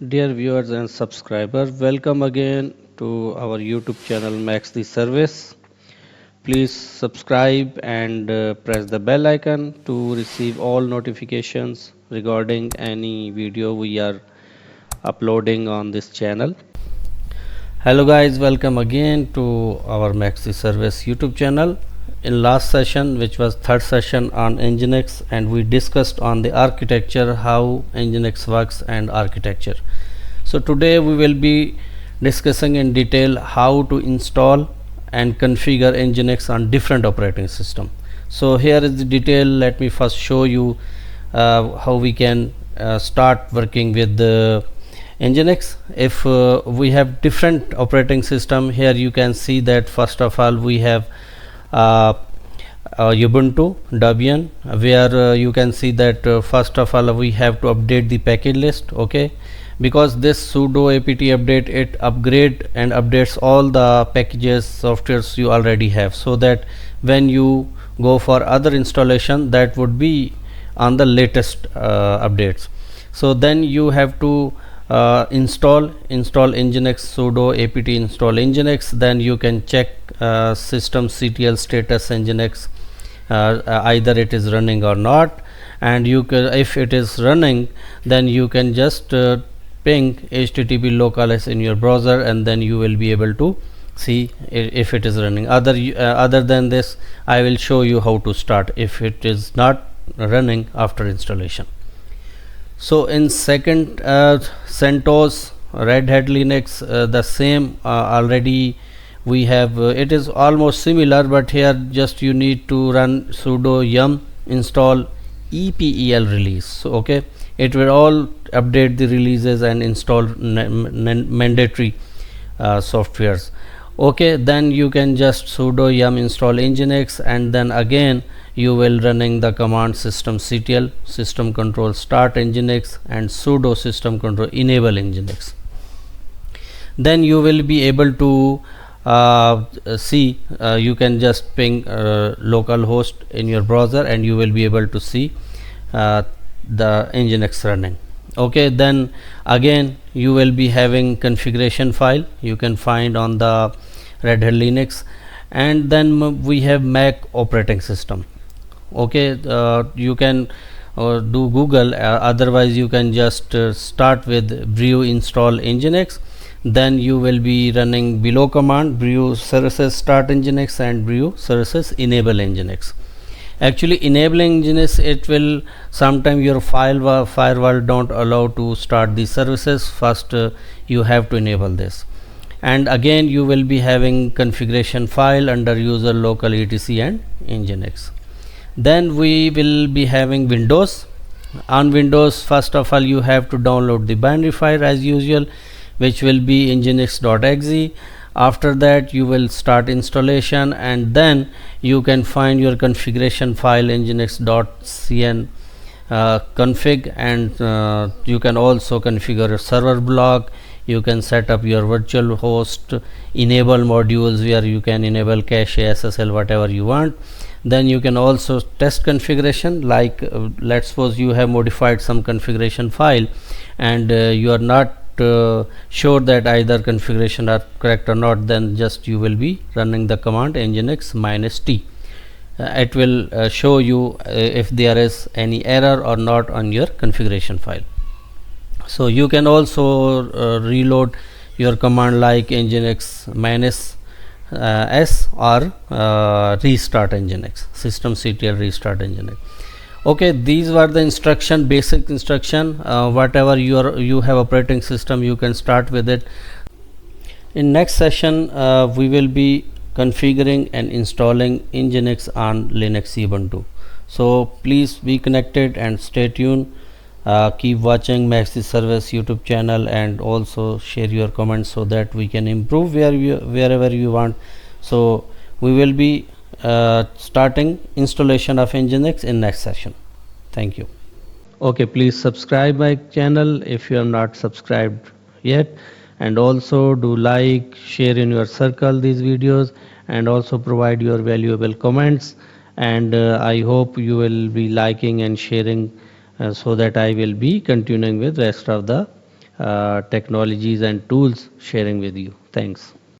Dear viewers and subscribers, welcome again to our YouTube channel Max the Service. Please subscribe and press the bell icon to receive all notifications regarding any video we are uploading on this channel. Hello guys, welcome again to our Max the Service YouTube channel. In last session, which was third session on Nginx, and we discussed on the architecture, how Nginx works and architecture. So today we will be discussing in detail how to install and configure Nginx on different operating system. So here is the detail. Let me first show you how we can start working with the Nginx. If we have different operating system, here you can see that first of all we have uh, Ubuntu Debian, where you can see that first of all we have to update the package list. Okay, because this sudo apt update, it upgrade and updates all the packages softwares you already have, so that when you go for other installation, that would be on the latest updates. So then you have to install Nginx, sudo apt install Nginx. Then you can check systemctl status Nginx, either it is running or not, and you can, if it is running, then you can just ping http localhost in your browser, and then you will be able to see if it is running. Other than this, I will show you how to start if it is not running after installation. So in second, CentOS, Red Hat Linux, the same already we have. It is almost similar, but here just you need to run sudo yum install epel release. So, okay, it will all update the releases and install mandatory softwares. Okay, then you can just sudo yum install Nginx, and then again you will running the command systemctl system control start Nginx and sudo system control enable Nginx. Then you will be able to see, you can just ping localhost in your browser, and you will be able to see the Nginx running. Okay, then again you will be having configuration file you can find on the Red Hat Linux, and then we have Mac operating system. Okay, you can do Google, otherwise you can just start with brew install Nginx. Then you will be running below command brew services start Nginx and brew services enable Nginx. Actually, enabling Nginx, it will sometime your firewall don't allow to start these services. First you have to enable this, and again you will be having configuration file under user local etc and Nginx. Then we will be having Windows. On Windows, first of all you have to download the binary file as usual, which will be nginx.exe. After that you will start installation, and then you can find your configuration file nginx.cn config, and you can also configure a server block. You can set up your virtual host, enable modules where you can enable cache, SSL, whatever you want. Then you can also test configuration, like let's suppose you have modified some configuration file, and you are not sure that either configuration are correct or not. Then just you will be running the command nginx -t. It will show you if there is any error or not on your configuration file. So you can also reload your command like nginx -s or restart Nginx, systemctl restart Nginx. Okay, these were the basic instruction. Whatever you have operating system, you can start with it. In next session we will be configuring and installing Nginx on Linux Ubuntu. So please be connected and stay tuned. Keep watching Max the Service YouTube channel, and also share your comments so that we can improve wherever you want. So we will be starting installation of Nginx in next session. Thank you. Okay, please subscribe my channel if you are not subscribed yet, and also do like, share in your circle these videos, and also provide your valuable comments. And I hope you will be liking and sharing, so that I will be continuing with rest of the technologies and tools sharing with you. Thanks.